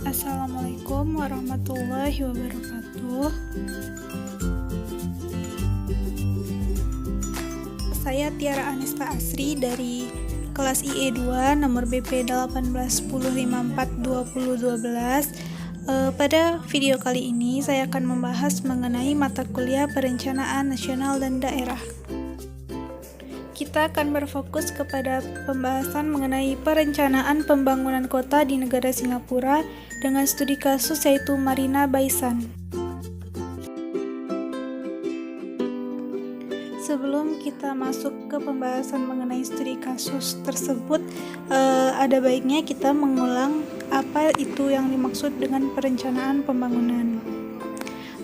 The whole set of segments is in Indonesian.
Assalamualaikum warahmatullahi wabarakatuh. Saya Tiara Anesta Asri dari kelas IE2 nomor BP 1810542012. Pada video kali ini saya akan membahas mengenai mata kuliah perencanaan nasional dan daerah. Kita akan berfokus kepada pembahasan mengenai perencanaan pembangunan kota di negara Singapura dengan studi kasus yaitu Marina Bay Sands. Sebelum kita masuk ke pembahasan mengenai studi kasus tersebut, ada baiknya kita mengulang apa itu yang dimaksud dengan perencanaan pembangunan.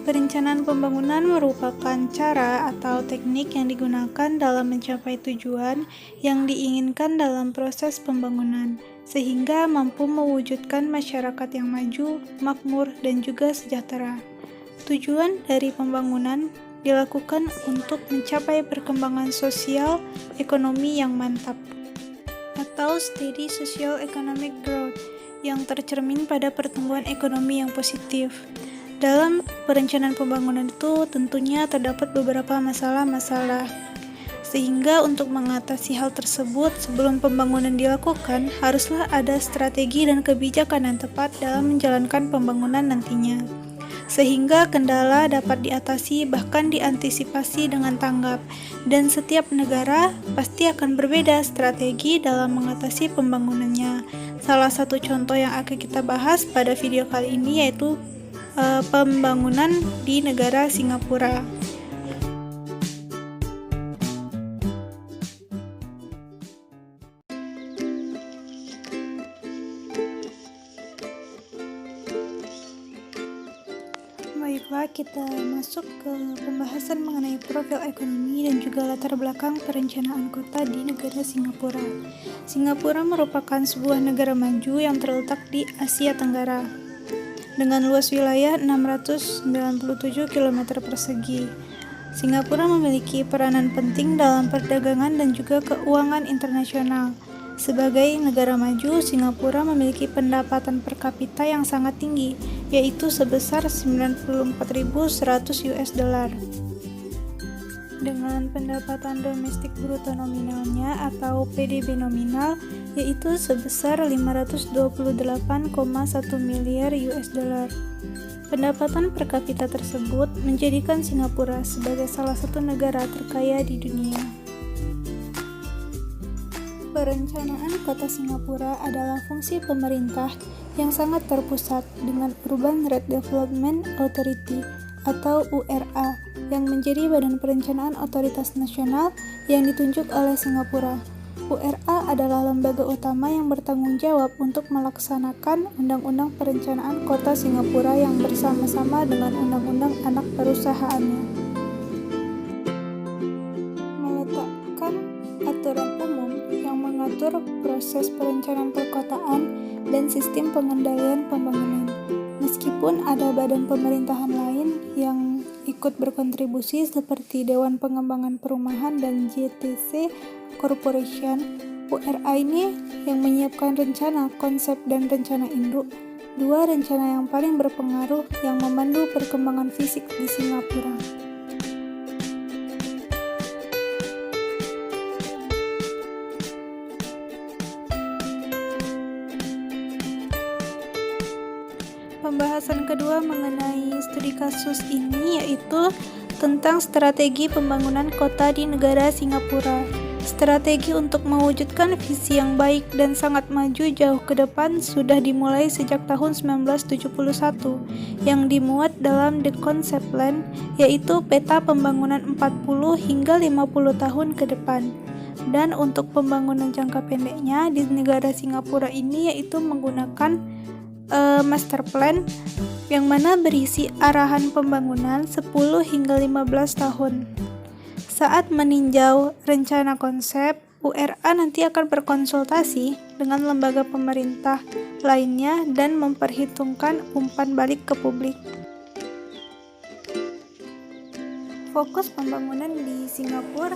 Perencanaan pembangunan merupakan cara atau teknik yang digunakan dalam mencapai tujuan yang diinginkan dalam proses pembangunan, sehingga mampu mewujudkan masyarakat yang maju, makmur, dan juga sejahtera. Tujuan dari pembangunan dilakukan untuk mencapai perkembangan sosial ekonomi yang mantap, atau steady social economic growth, yang tercermin pada pertumbuhan ekonomi yang positif. Dalam perencanaan pembangunan itu tentunya terdapat beberapa masalah-masalah, sehingga untuk mengatasi hal tersebut sebelum pembangunan dilakukan, haruslah ada strategi dan kebijakan yang tepat dalam menjalankan pembangunan nantinya, sehingga kendala dapat diatasi bahkan diantisipasi dengan tanggap, dan setiap negara pasti akan berbeda strategi dalam mengatasi pembangunannya. Salah satu contoh yang akan kita bahas pada video kali ini yaitu pembangunan di negara Singapura. Baiklah, kita masuk ke pembahasan mengenai profil ekonomi dan juga latar belakang perencanaan kota di negara Singapura. Singapura merupakan sebuah negara maju yang terletak di Asia Tenggara, dengan luas wilayah 697 km persegi. Singapura memiliki peranan penting dalam perdagangan dan juga keuangan internasional. Sebagai negara maju, Singapura memiliki pendapatan per kapita yang sangat tinggi, yaitu sebesar 94.100 US dollar. Dengan pendapatan domestik bruto nominalnya atau PDB nominal yaitu sebesar 528,1 miliar US dollar. Pendapatan per kapita tersebut menjadikan Singapura sebagai salah satu negara terkaya di dunia. Perencanaan kota Singapura adalah fungsi pemerintah yang sangat terpusat dengan Urban Redevelopment Authority atau URA yang menjadi badan perencanaan otoritas nasional yang ditunjuk oleh Singapura. URA adalah lembaga utama yang bertanggung jawab untuk melaksanakan Undang-Undang Perencanaan Kota Singapura yang bersama-sama dengan Undang-Undang Anak Perusahaannya. Meletakkan aturan umum yang mengatur proses perencanaan perkotaan dan sistem pengendalian pembangunan. Meskipun ada badan pemerintahan lain yang ikut berkontribusi seperti Dewan Pengembangan Perumahan dan JTC Corporation, URA ini yang menyiapkan rencana, konsep, dan rencana induk, dua rencana yang paling berpengaruh yang memandu perkembangan fisik di Singapura. Pembahasan kedua mengenai studi kasus ini yaitu tentang strategi pembangunan kota di negara Singapura. Strategi untuk mewujudkan visi yang baik dan sangat maju jauh ke depan sudah dimulai sejak tahun 1971 yang dimuat dalam The Concept Plan, yaitu peta pembangunan 40 hingga 50 tahun ke depan. Dan untuk pembangunan jangka pendeknya di negara Singapura ini yaitu menggunakan master plan yang mana berisi arahan pembangunan 10 hingga 15 tahun. Saat meninjau rencana konsep, URA nanti akan berkonsultasi dengan lembaga pemerintah lainnya dan memperhitungkan umpan balik ke publik. Fokus pembangunan di Singapura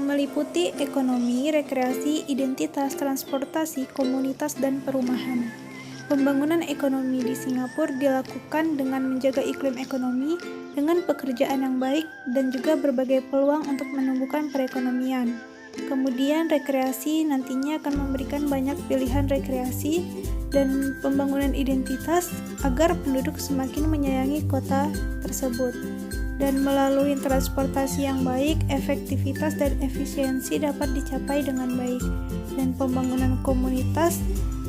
meliputi ekonomi, rekreasi, identitas, transportasi, komunitas, dan perumahan. Pembangunan ekonomi di Singapura dilakukan dengan menjaga iklim ekonomi, dengan pekerjaan yang baik, dan juga berbagai peluang untuk menumbuhkan perekonomian. Kemudian rekreasi nantinya akan memberikan banyak pilihan rekreasi dan pembangunan identitas agar penduduk semakin menyayangi kota tersebut. Dan melalui transportasi yang baik, efektivitas dan efisiensi dapat dicapai dengan baik. Dan pembangunan komunitas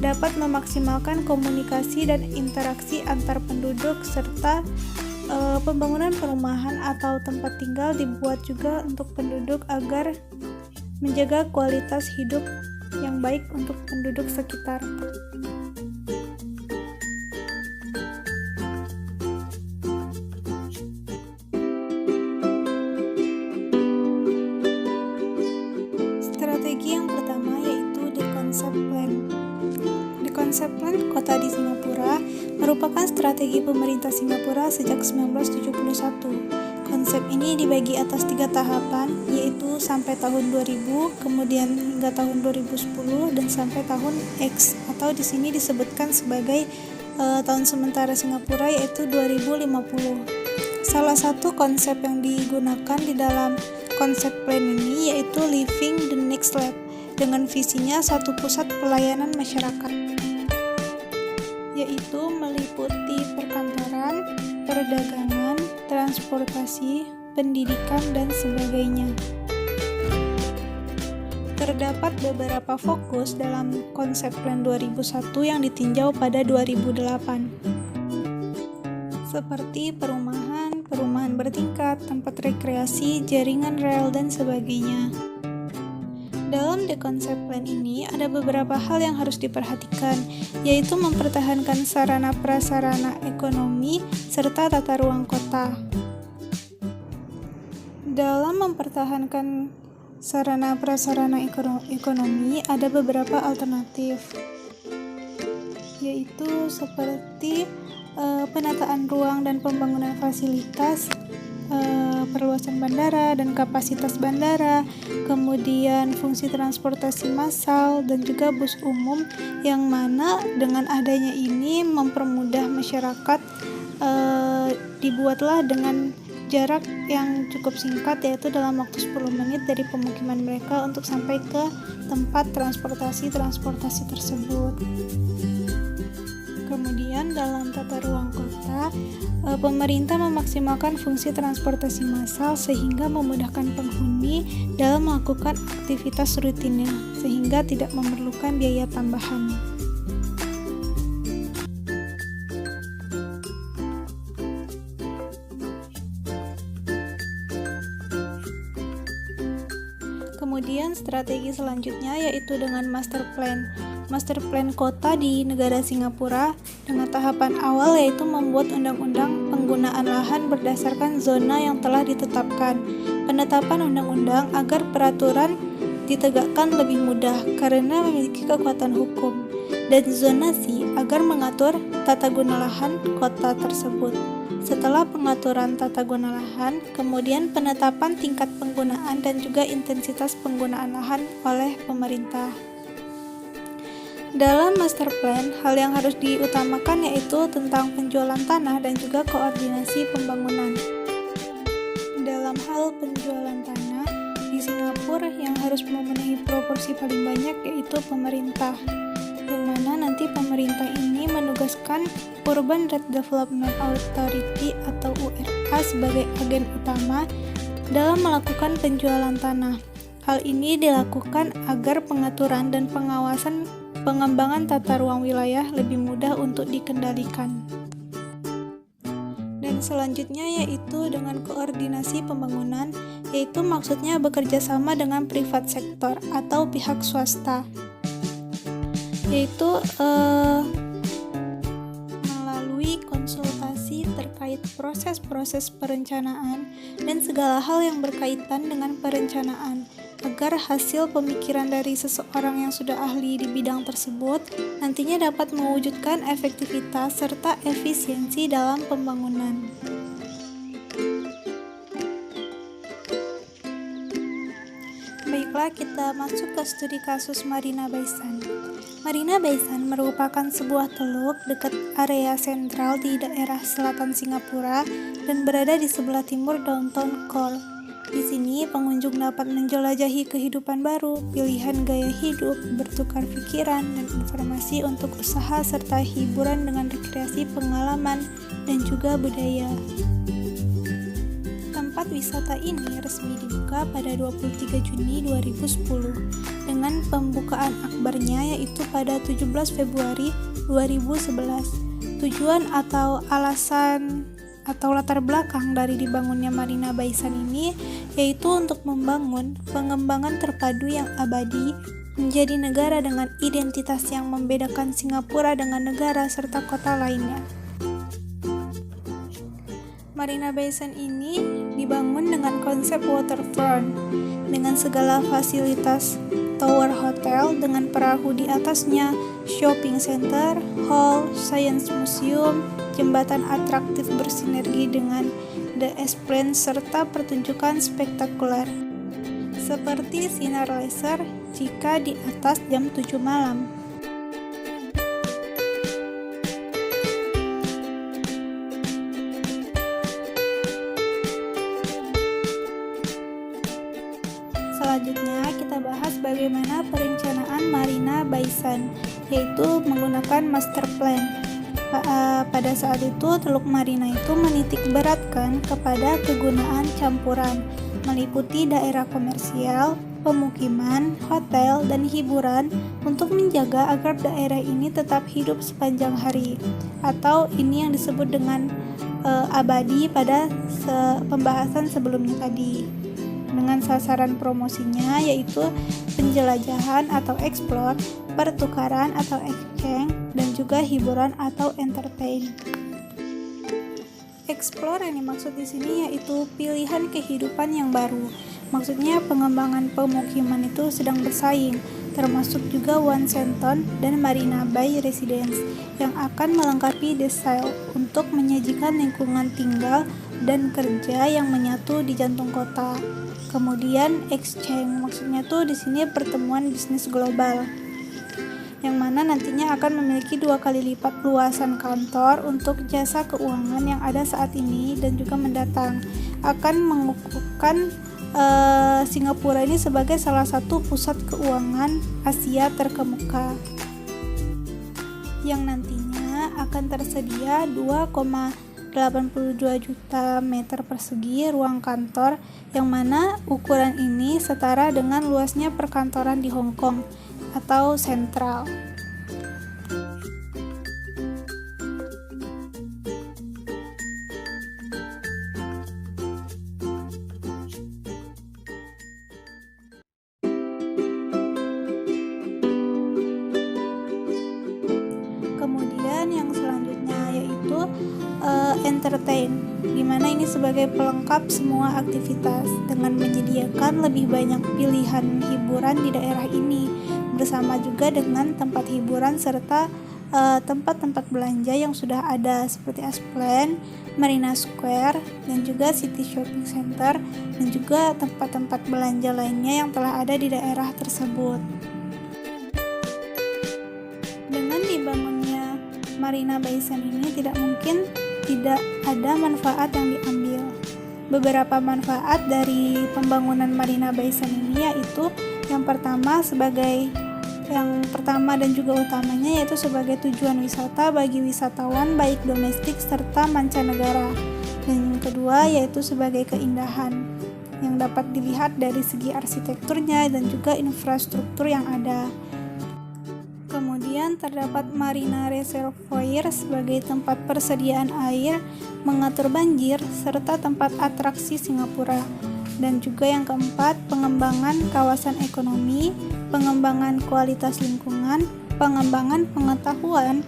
dapat memaksimalkan komunikasi dan interaksi antar penduduk, serta pembangunan perumahan atau tempat tinggal dibuat juga untuk penduduk agar menjaga kualitas hidup yang baik untuk penduduk sekitar. Strategi yang pertama yaitu The Concept Plan. The Concept Plan Kota di Singapura merupakan strategi pemerintah Singapura sejak 1971. Konsep ini dibagi atas 3 tahapan, yaitu sampai tahun 2000, kemudian hingga tahun 2010, dan sampai tahun X, atau di sini disebutkan sebagai tahun sementara Singapura, yaitu 2050. Salah satu konsep yang digunakan di dalam konsep plan ini yaitu Living the Next Lab, dengan visinya satu pusat pelayanan masyarakat, yaitu meliputi perkantoran, perdagangan, transportasi, pendidikan, dan sebagainya. Terdapat beberapa fokus dalam konsep plan 2001 yang ditinjau pada 2008, seperti perumahan bertingkat, tempat rekreasi, jaringan rel, dan sebagainya. Dalam The Concept Plan ini ada beberapa hal yang harus diperhatikan, yaitu mempertahankan sarana prasarana ekonomi serta tata ruang kota. Dalam mempertahankan sarana prasarana ekonomi ada beberapa alternatif, yaitu seperti penataan ruang dan pembangunan fasilitas, perluasan bandara dan kapasitas bandara, kemudian fungsi transportasi massal, dan juga bus umum, yang mana dengan adanya ini mempermudah masyarakat, dibuatlah dengan jarak yang cukup singkat, yaitu dalam waktu 10 menit dari pemukiman mereka untuk sampai ke tempat transportasi tersebut. Kemudian dalam tata ruang kota, pemerintah memaksimalkan fungsi transportasi massal sehingga memudahkan penghuni dalam melakukan aktivitas rutinnya, sehingga tidak memerlukan biaya tambahan. Kemudian strategi selanjutnya yaitu dengan master plan. Master plan kota di negara Singapura dengan tahapan awal yaitu membuat undang-undang penggunaan lahan berdasarkan zona yang telah ditetapkan. Penetapan undang-undang agar peraturan ditegakkan lebih mudah karena memiliki kekuatan hukum, dan zonasi agar mengatur tata guna lahan kota tersebut. Setelah pengaturan tata guna lahan, kemudian penetapan tingkat penggunaan dan juga intensitas penggunaan lahan oleh pemerintah. Dalam master plan, hal yang harus diutamakan yaitu tentang penjualan tanah dan juga koordinasi pembangunan. Dalam hal penjualan tanah, di Singapura yang harus memenuhi proporsi paling banyak yaitu pemerintah, yang mana nanti pemerintah ini menugaskan Urban Redevelopment Authority atau URA sebagai agen utama dalam melakukan penjualan tanah. Hal ini dilakukan agar pengaturan dan pengawasan pengembangan tata ruang wilayah lebih mudah untuk dikendalikan. Dan selanjutnya yaitu dengan koordinasi pembangunan, yaitu maksudnya bekerja sama dengan private sektor atau pihak swasta, yaitu melalui konsultasi terkait proses-proses perencanaan dan segala hal yang berkaitan dengan perencanaan, agar hasil pemikiran dari seseorang yang sudah ahli di bidang tersebut nantinya dapat mewujudkan efektivitas serta efisiensi dalam pembangunan. Baiklah, kita masuk ke studi kasus Marina Bay Sands. Marina Bay Sands merupakan sebuah teluk dekat area sentral di daerah selatan Singapura dan berada di sebelah timur downtown Cole. Di sini, pengunjung dapat menjelajahi kehidupan baru, pilihan gaya hidup, bertukar pikiran, dan informasi untuk usaha serta hiburan dengan rekreasi pengalaman dan juga budaya. Tempat wisata ini resmi dibuka pada 23 Juni 2010 dengan pembukaan akbarnya yaitu pada 17 Februari 2011. Tujuan atau alasan atau latar belakang dari dibangunnya Marina Bay Sands ini yaitu untuk membangun pengembangan terpadu yang abadi menjadi negara dengan identitas yang membedakan Singapura dengan negara serta kota lainnya. Marina Bay Sands ini dibangun dengan konsep waterfront dengan segala fasilitas tower hotel dengan perahu di atasnya, shopping center, hall, science museum, jembatan atraktif bersinergi dengan The Esplanade serta pertunjukan spektakuler seperti sinar laser jika di atas jam 7 malam. Selanjutnya kita bahas bagaimana perencanaan Marina Bay Sands, yaitu menggunakan master plan. Pada saat itu Teluk Marina itu menitik beratkan kepada kegunaan campuran, meliputi daerah komersial, pemukiman, hotel, dan hiburan untuk menjaga agar daerah ini tetap hidup sepanjang hari, atau ini yang disebut dengan abadi pada pembahasan sebelumnya tadi. Dengan sasaran promosinya yaitu penjelajahan atau explore, pertukaran atau exchange, dan juga hiburan atau entertain. Explore yang dimaksud di sini yaitu pilihan kehidupan yang baru. Maksudnya pengembangan pemukiman itu sedang bersaing, termasuk juga One Shenton dan Marina Bay Residence yang akan melengkapi desa untuk menyajikan lingkungan tinggal dan kerja yang menyatu di jantung kota. Kemudian exchange, maksudnya tuh di sini pertemuan bisnis global, yang mana nantinya akan memiliki 2 kali lipat luasan kantor untuk jasa keuangan yang ada saat ini dan juga mendatang, akan mengukuhkan Singapura ini sebagai salah satu pusat keuangan Asia terkemuka, yang nantinya akan tersedia 2,82 juta meter persegi ruang kantor, yang mana ukuran ini setara dengan luasnya perkantoran di Hong Kong atau sentral. Kemudian yang selanjutnya yaitu entertain, dimana ini sebagai pelengkap semua aktivitas dengan menyediakan lebih banyak pilihan hiburan di daerah ini, bersama juga dengan tempat hiburan serta tempat-tempat belanja yang sudah ada seperti Esplanade, Marina Square, dan juga City Shopping Center, dan juga tempat-tempat belanja lainnya yang telah ada di daerah tersebut. Dengan dibangunnya Marina Bay Sands ini tidak mungkin tidak ada manfaat yang diambil. Beberapa manfaat dari pembangunan Marina Bay Sands ini yaitu yang pertama dan juga utamanya yaitu sebagai tujuan wisata bagi wisatawan baik domestik serta mancanegara. Dan yang kedua yaitu sebagai keindahan yang dapat dilihat dari segi arsitekturnya dan juga infrastruktur yang ada. Kemudian terdapat Marina Reservoir sebagai tempat persediaan air, mengatur banjir, serta tempat atraksi Singapura. Dan juga yang keempat, pengembangan kawasan ekonomi, pengembangan kualitas lingkungan, pengembangan pengetahuan,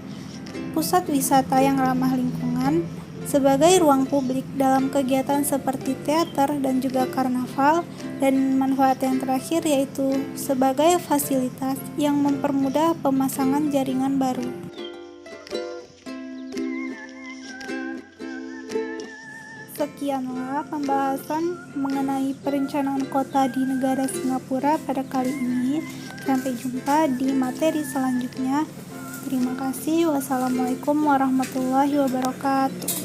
pusat wisata yang ramah lingkungan, sebagai ruang publik dalam kegiatan seperti teater dan juga karnaval, dan manfaat yang terakhir yaitu sebagai fasilitas yang mempermudah pemasangan jaringan baru. Sekianlah pembahasan mengenai perencanaan kota di negara Singapura pada kali ini. Sampai jumpa di materi selanjutnya. Terima kasih. Wassalamualaikum warahmatullahi wabarakatuh.